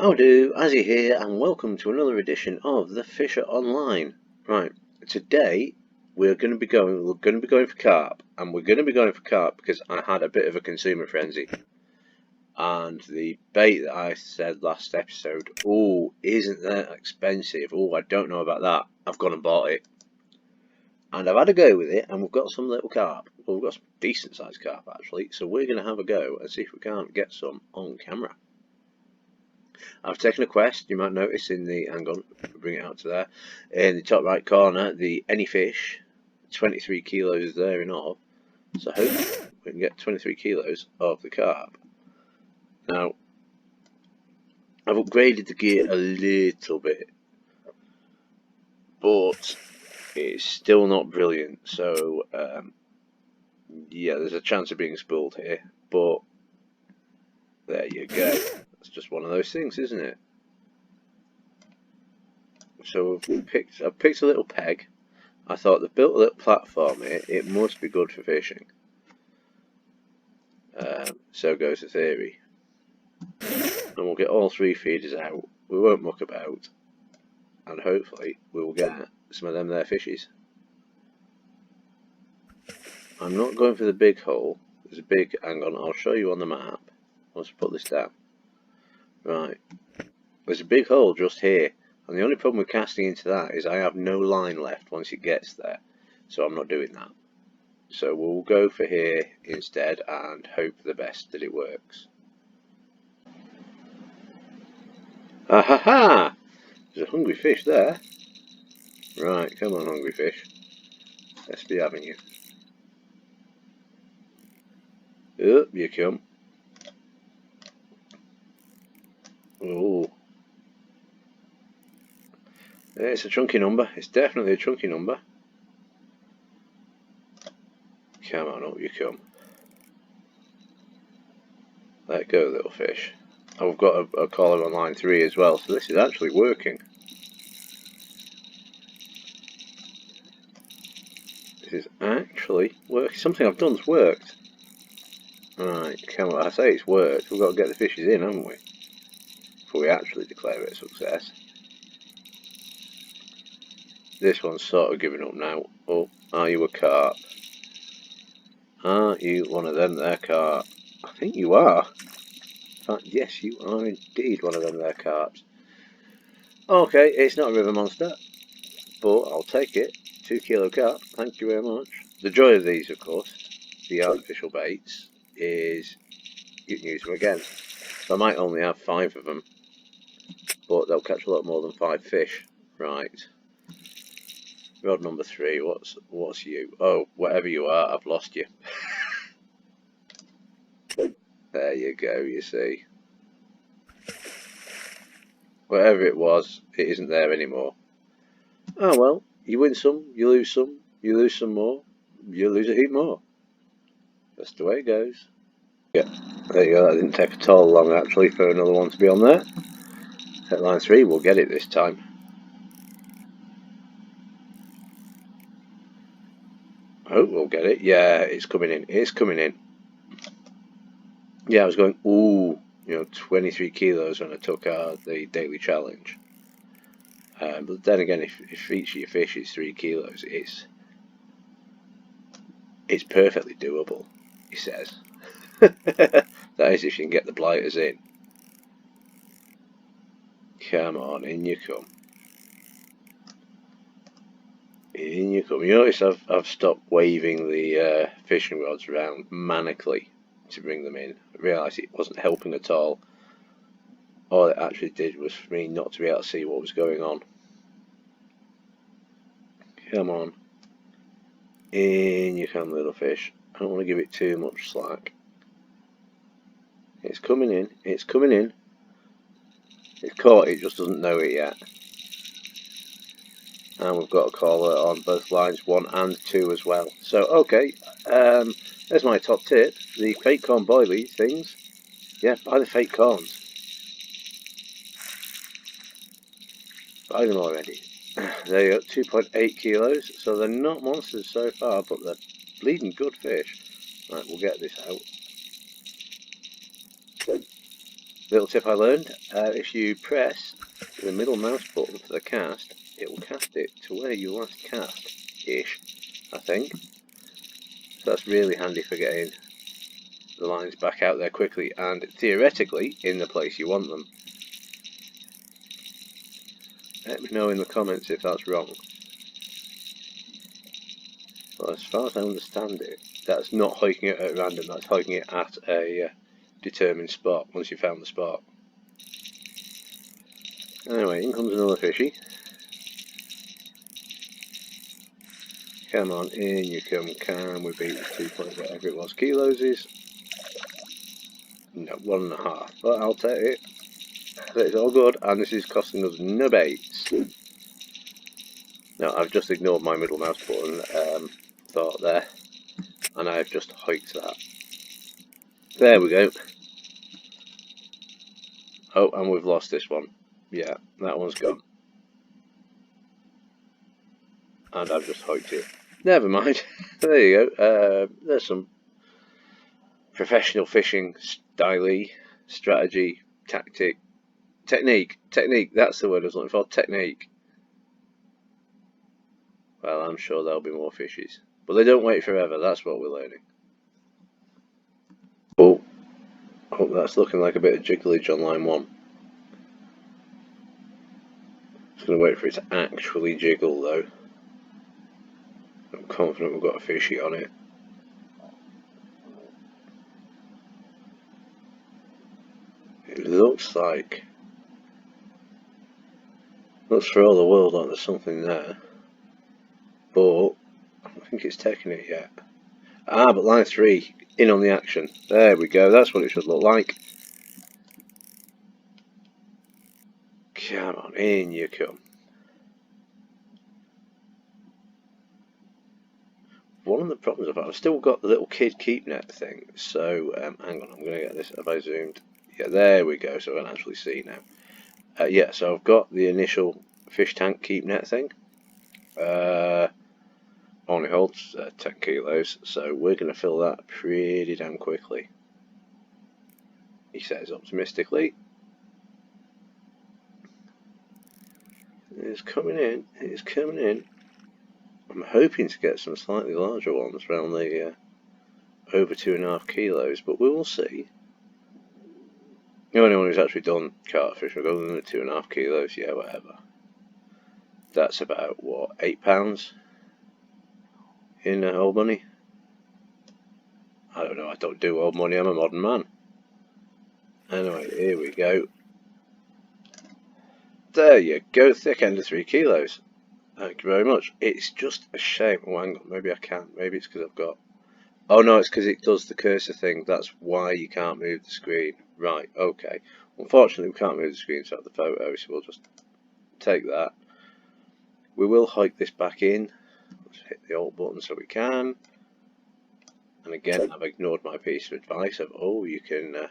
How do, Azzy here, and welcome to another edition of TheFisher Online. Right, today we're going to be going for carp, and we're going to be going for carp because I had a bit of a consumer frenzy, and the bait that I said last episode, oh, isn't that expensive? Oh, I don't know about that. I've gone and bought it, and I've had a go with it, and we've got some little carp. Well, we've got some decent sized carp actually, so we're going to have a go and see if we can't get some on camera. I've taken a quest, you might notice in the, hang on, bring it out to there, in the top right corner, the any fish, 23 kilos there in all, so hopefully we can get 23 kilos of the carp. Now, I've upgraded the gear a little bit, but it's still not brilliant, so yeah, there's a chance of being spooled here, but there you go. It's just one of those things, isn't it? So I've picked a little peg. I thought they've built a little platform here, it must be good for fishing. So goes the theory. And we'll get all three feeders out, we won't muck about, and hopefully we will get some of them there fishes. I'm not going for the big hole, there's a big, hang on, I'll show you on the map. Let's put this down. Right, there's a big hole just here, and the only problem with casting into that is I have no line left once it gets there, so I'm not doing that. So we'll go for here instead and hope for the best that it works. Ah ha ha! There's a hungry fish there. Right, come on hungry fish. Let's be having you. Up you come. Oh. It's a chunky number. It's definitely a chunky number. Come on, up you come. Let go, little fish. Oh, we've got a caller on line 3 as well, so this is actually working. This is actually working. Something I've done's worked. Right, come on. I say it's worked. We've got to get the fishes in, haven't we? Before we actually declare it a success. This one's sort of giving up now. Oh, are you a carp? Are you one of them there carp? I think you are. In fact, yes, you are indeed one of them there carps. Okay, it's not a river monster, but I'll take it. 2 kilo carp, thank you very much. The joy of these, of course, the artificial baits, is you can use them again. So I might only have 5 of them, but they'll catch a lot more than 5 fish. Right. Rod number 3, what's you? Oh, whatever you are, I've lost you. There you go, you see. Whatever it was, it isn't there anymore. Oh well, you win some, you lose some more, you lose a heap more. That's the way it goes. Yeah, there you go, that didn't take at all long actually for another one to be on there. At line 3, we'll get it this time. I hope we'll get it. Yeah, it's coming in, it's coming in. Yeah, I was going, ooh, 23 kilos when I took the daily challenge. But then again, if each of your fish is 3 kilos, it's perfectly doable, he says. That is if you can get the blighters in. Come on, in you come. In you come. You notice I've stopped waving the fishing rods around manically to bring them in. I realised it wasn't helping at all. All it actually did was for me not to be able to see what was going on. Come on. In you come, little fish. I don't want to give it too much slack. It's coming in. It's coming in. It's caught, it just doesn't know it yet. And we've got a caller on both lines 1 and 2 as well. So, okay, there's my top tip. The fake corn boilies things. Yeah, buy the fake corns. Buy them already. There you go, 2.8 kilos. So they're not monsters so far, but they're bleeding good fish. Right, we'll get this out. Little tip I learned, if you press the middle mouse button for the cast, it will cast it to where you last cast-ish, I think. So that's really handy for getting the lines back out there quickly and theoretically in the place you want them. Let me know in the comments if that's wrong. Well, as far as I understand it, that's not hiking it at random, that's hiking it at a determined spot once you found the spot. Anyway, in comes another fishy. Come on, in you come, can we beat this 2 point whatever it was kilos is? No, 1.5, but I'll take it. So it's all good, and this is costing us no baits. Now, I've just ignored my middle mouse button thought there, and I've just hiked that. There we go. Oh, and we've lost this one. Yeah, that one's gone. And I've just hiked it. Never mind. There you go. There's some professional fishing style, strategy, technique. That's the word I was looking for. Technique. Well, I'm sure there'll be more fishies, but they don't wait forever. That's what we're learning. Oh, that's looking like a bit of jigglage on line 1. Just going to wait for it to actually jiggle though. I'm confident we've got a fishy on it. It looks for all the world like there's something there, but I don't think it's taking it yet. Ah, but line 3 in on the action. There we go. That's what it should look like. Come on, in you come. One of the problems I've still got the little kid keep net thing. So hang on, I'm going to get this. Have I zoomed? Yeah, there we go. So I can actually see now. Yeah, so I've got the initial fish tank keep net thing. Only holds 10 kilos, so we're going to fill that pretty damn quickly. He says optimistically. It's coming in. It's coming in. I'm hoping to get some slightly larger ones around the over 2.5 kilos, but we will see. The only one who's actually done carp fish will go than the 2.5 kilos, yeah, whatever. That's about what, £8 in old money? I don't know, I don't do old money, I'm a modern man. Anyway, here we go. There you go, thick end of 3 kilos. Thank you very much. It's just a shame. Oh, hang on, maybe I can't. Maybe it's because I've got... Oh no, it's because it does the cursor thing. That's why you can't move the screen. Right, okay. Unfortunately, we can't move the screen to have the photo, so we'll just take that. We will hike this back in. Let's hit the alt button so we can. And again, I've ignored my piece of advice of, oh, you can...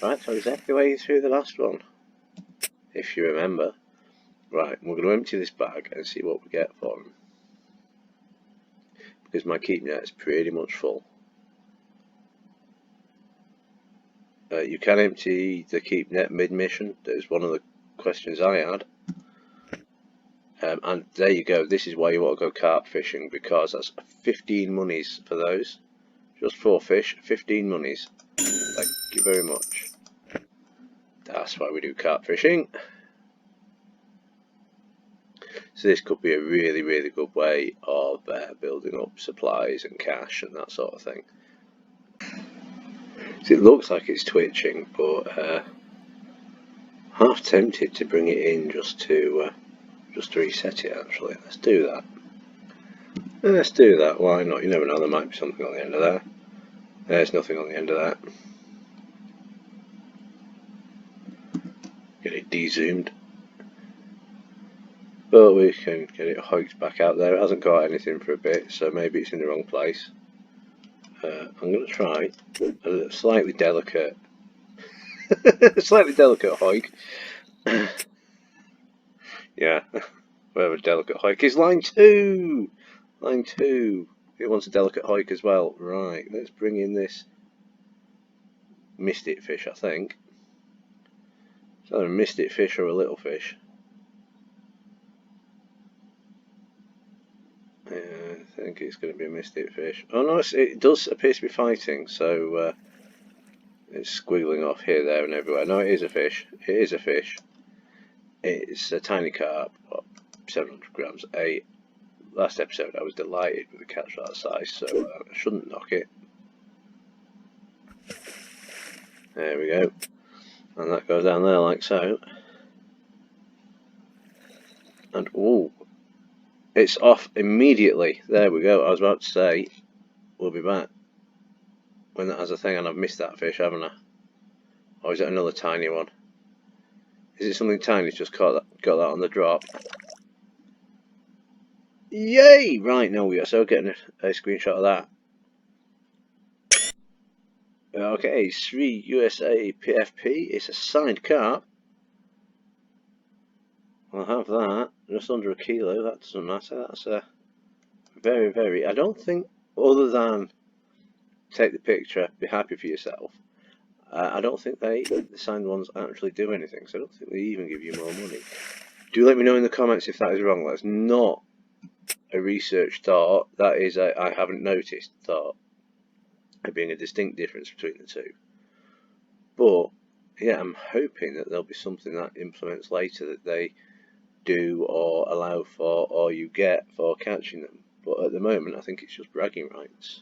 Right, so exactly where you threw the last one. If you remember. Right, we're going to empty this bag and see what we get for them. Because my keep net is pretty much full. You can empty the keep net mid-mission. That is one of the questions I had. And there you go. This is why you want to go carp fishing, because that's 15 monies for those. Just 4 fish, 15 monies. Thank you very much. That's why we do carp fishing. So this could be a really, really good way of building up supplies and cash and that sort of thing. So it looks like it's twitching, but half tempted to bring it in just to reset it. Actually, let's do that. Let's do that. Why not? You never know. There might be something on the end of that. There's nothing on the end of that. Get it de-zoomed. But we can get it hiked back out there. It hasn't got anything for a bit, so maybe it's in the wrong place. I'm going to try a slightly delicate, hike. Yeah, whatever delicate hike is. Line 2! Line 2. It wants a delicate hike as well. Right, let's bring in this. Missed it fish, I think. Is that a mystic fish or a little fish? Yeah, I think it's going to be a mystic fish. Oh no, it does appear to be fighting, so it's squiggling off here, there and everywhere. No, it is a fish. It is a fish. It's a tiny carp, what, 700 grams. Last episode I was delighted with a catch that size, so I shouldn't knock it. There we go. And that goes down there like so. And ooh, it's off immediately. There we go. I was about to say, we'll be back when that has a thing, and I've missed that fish, haven't I? Or is it another tiny one? Is it something tiny? Just got that on the drop. Yay! Right, no, we are so getting a screenshot of that. Okay, 3 USA PFP. It's a signed carp. I'll have that. Just under a kilo. That doesn't matter. That's a very, very. I don't think, other than take the picture, be happy for yourself. I don't think the signed ones actually do anything. So I don't think they even give you more money. Do let me know in the comments if that is wrong. That's not a research thought. That is a I haven't noticed thought. There being a distinct difference between the two. But yeah, I'm hoping that there'll be something that implements later that they do or allow for or you get for catching them. But at the moment I think it's just bragging rights.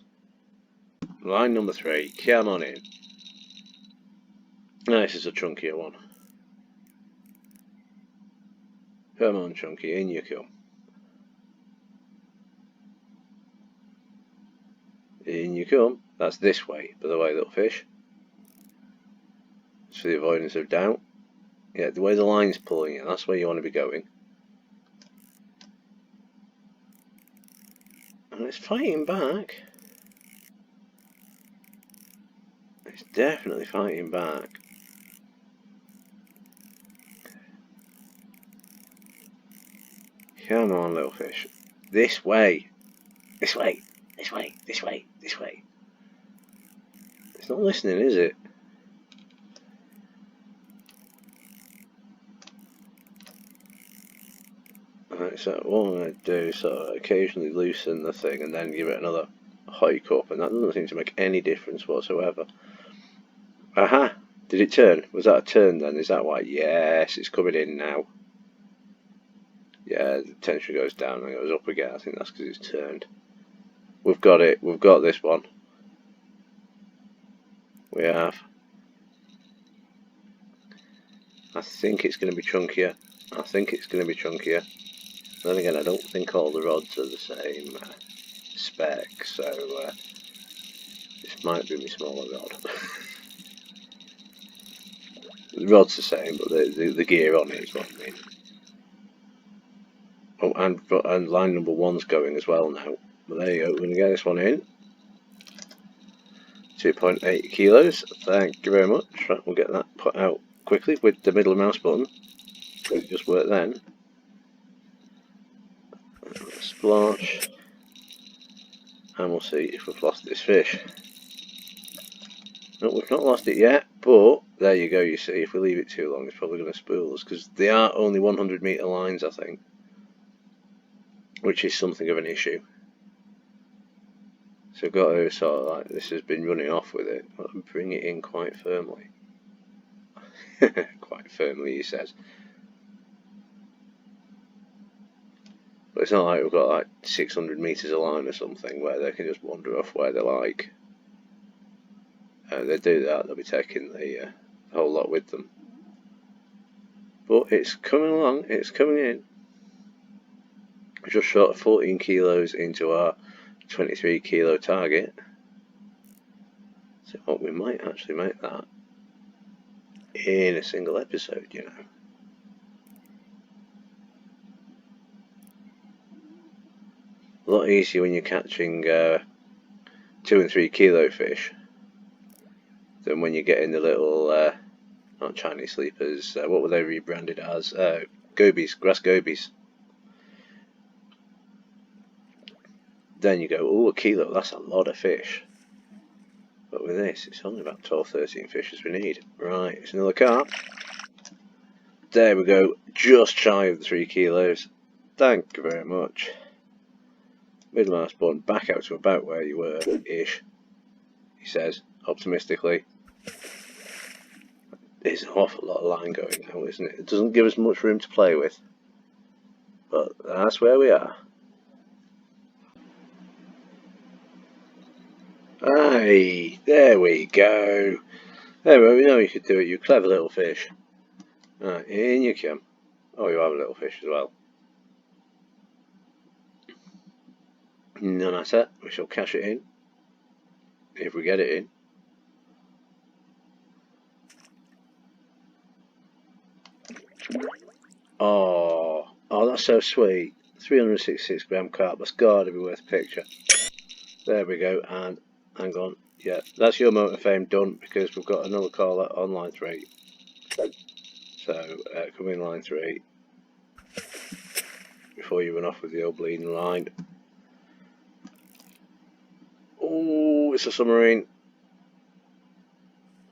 Line number 3, come on in. No, this is a chunkier one. Come on, chunky, in you come. In you come. That's this way, by the way, little fish. It's for the avoidance of doubt. Yeah, the way the line's pulling it, that's where you want to be going. And it's fighting back. It's definitely fighting back. Come on, little fish. This way. This way. This way. This way. This way. It's not listening, is it? Right, so what I'm going to do is occasionally loosen the thing and then give it another hike up, and that doesn't seem to make any difference whatsoever. Aha! Did it turn? Was that a turn then? Is that why? Yes, it's coming in now. Yeah, the tension goes down and goes up again. I think that's because it's turned. We've got it. We've got this one. We have. I think it's going to be chunkier. I think it's going to be chunkier. Then again, I don't think all the rods are the same spec, so this might be my smaller rod. The rod's the same, but the gear on it is what I mean. Oh, and line number 1's going as well now. But there you go, we're going to get this one in. 2.8 kilos, thank you very much. Right, we'll get that put out quickly with the middle mouse button. It just worked then. Splash. And we'll see if we've lost this fish. No, we've not lost it yet, but there you go, you see, if we leave it too long it's probably going to spool us, because they are only 100 metre lines, I think, which is something of an issue. So I've got to sort of like, this has been running off with it, but bring it in quite firmly. Quite firmly, he says. But it's not like we've got like 600 metres of line or something where they can just wander off where they like. They do that, they'll be taking the whole lot with them. But it's coming along, it's coming in. Just short of 14 kilos into our 23 kilo target. So what, we might actually make that in a single episode, you know. A lot easier when you're catching 2 and 3 kilo fish than when you're getting the little, not Chinese sleepers, what were they rebranded as? Gobies, grass gobies. Then you go, oh, a kilo, that's a lot of fish. But with this, it's only about 12, 13 fish as we need. Right, it's another carp. There we go, just shy of the 3 kilos. Thank you very much. Middle mouse button back out to about where you were, ish, he says, optimistically. There's an awful lot of line going now, isn't it? It doesn't give us much room to play with. But that's where we are. Aye, there we go. There we know you could do it, you clever little fish. Right, in you come. Oh, you have a little fish as well. No matter, we shall cash it in. If we get it in. Oh, that's so sweet. 366 gram carp, that's gotta be worth a picture. There we go, and hang on. Yeah, that's your moment of fame done because we've got another caller on line 3. So, come in line 3 before you run off with the old bleeding line. Oh, it's a submarine.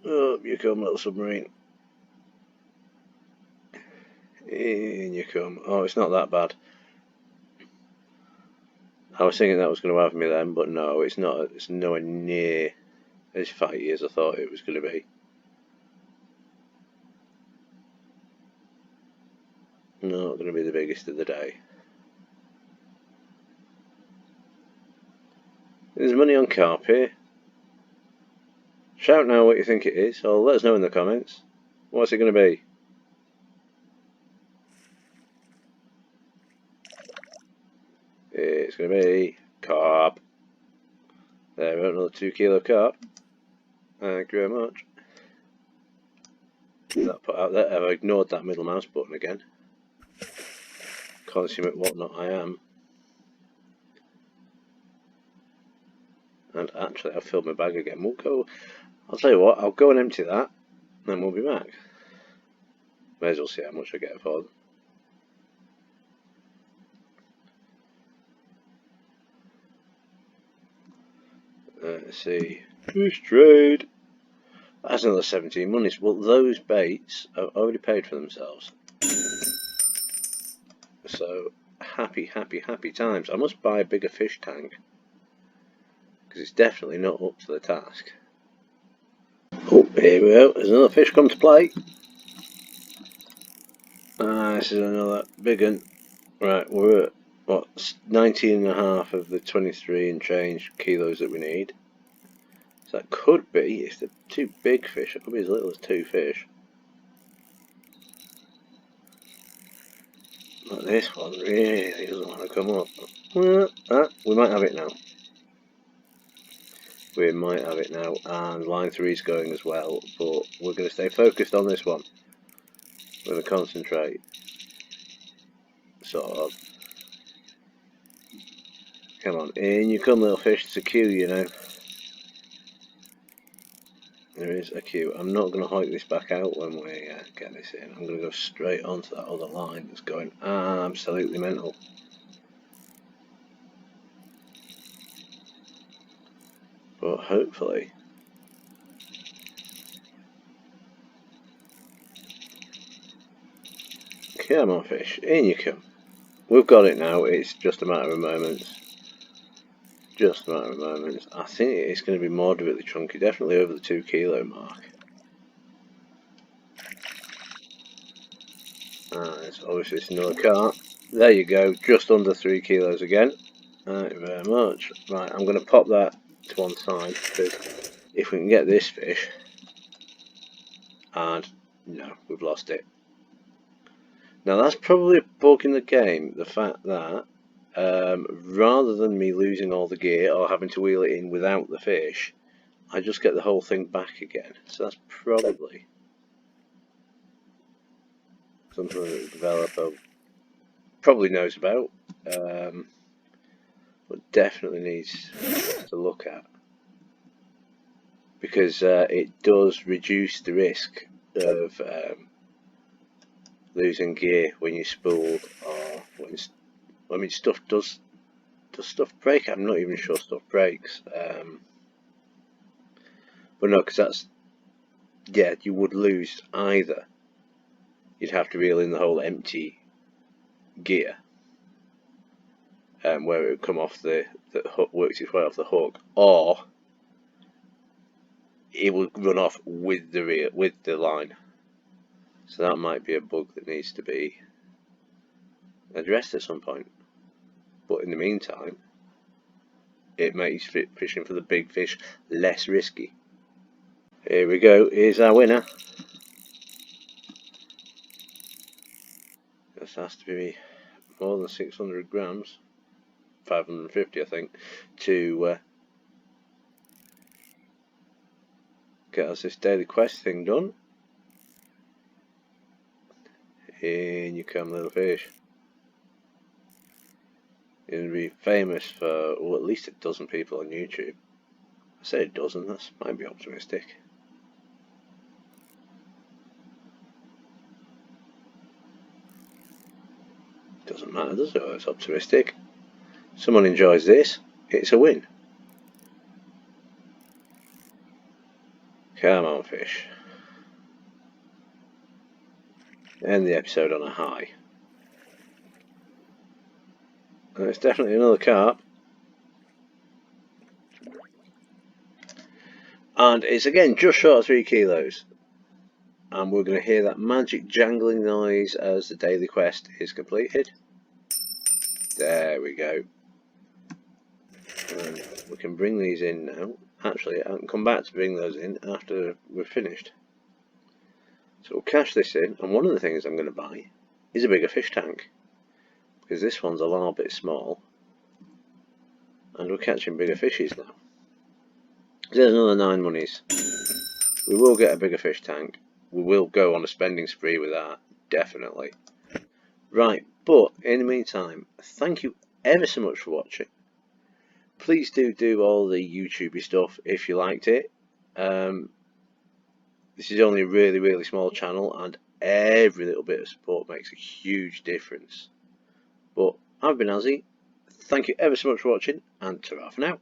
Oh, you come, little submarine. In you come. Oh, it's not that bad. I was thinking that was going to have me then, but no, it's not. It's nowhere near as fighty as I thought it was going to be. Not going to be the biggest of the day. There's money on carp here. Shout now what you think it is, or let us know in the comments. What's it going to be? It's going to be carp. There we go, another 2 kilo carp. Thank you very much. That put out there. I've ignored that middle mouse button again. Consummate whatnot I am. And actually, I've filled my bag again. We'll go. I'll tell you what. I'll go and empty that, then we'll be back. May as well see how much I get for them. Let's see. Fish trade. That's another 17 monies. Well, those baits have already paid for themselves. So, happy, happy, happy times. I must buy a bigger fish tank. Because it's definitely not up to the task. Oh, here we go. There's another fish come to play. This is another big one. Right, we're at, what, 19.5 of the 23 and change kilos that we need. So that could be, if they're 2 big fish, it could be as little as 2 fish. But this one really doesn't want to come up. Well, we might have it now. We might have it now, and line 3 is going as well, but we're going to stay focused on this one. We're going to concentrate. Sort of. Come on, in you come, little fish. It's a queue, you know. There is a queue. I'm not going to hike this back out when we get this in. I'm going to go straight onto that other line that's going absolutely mental. But hopefully... Come on, fish. In you come. We've got it now. It's just a matter of moments. Just a matter of moments. I think it's going to be moderately chunky. Definitely over the 2 kilo mark. It's obviously it's another carp. There you go. Just under 3 kilos again. Thank you very much. Right, I'm going to pop that to one side because if we can get this fish, and no, we've lost it. Now that's probably a bug in the game, the fact that rather than me losing all the gear or having to wheel it in without the fish, I just get the whole thing back again. So that's probably something that the developer probably knows about, but definitely needs to look at, because it does reduce the risk of losing gear when you're spooled, or when I mean stuff does stuff break? I'm not even sure stuff breaks, but no, because that's, yeah, you would lose either you'd have to reel in the whole empty gear, where it would come off the hook, works its way off the hook, or it would run off with the line. So that might be a bug that needs to be addressed at some point. But in the meantime, it makes fishing for the big fish less risky. Here we go, here's our winner. This has to be more than 600 grams, 550 I think, to get us this daily quest thing done. In you come, little fish. You're going to be famous for, well, at least a dozen people on YouTube. I say a dozen, that might be optimistic. Doesn't matter, does it? It's optimistic. Someone enjoys this, it's a win. Come on, fish. End the episode on a high. And it's definitely another carp. And it's again just short of 3 kilos. And we're going to hear that magic jangling noise as the daily quest is completed. There we go. And we can bring these in now. Actually, I can come back to bring those in after we're finished. So we'll cash this in, and one of the things I'm going to buy is a bigger fish tank, because this one's a little bit small and we're catching bigger fishes now. There's another 9 monies. We will get a bigger fish tank. We will go on a spending spree with that, definitely. Right, but in the meantime, thank you ever so much for watching. Please do all the YouTubey stuff if you liked it. This is only a really small channel, and every little bit of support makes a huge difference. But I've been Azzy. Thank you ever so much for watching, and ta-ra for now.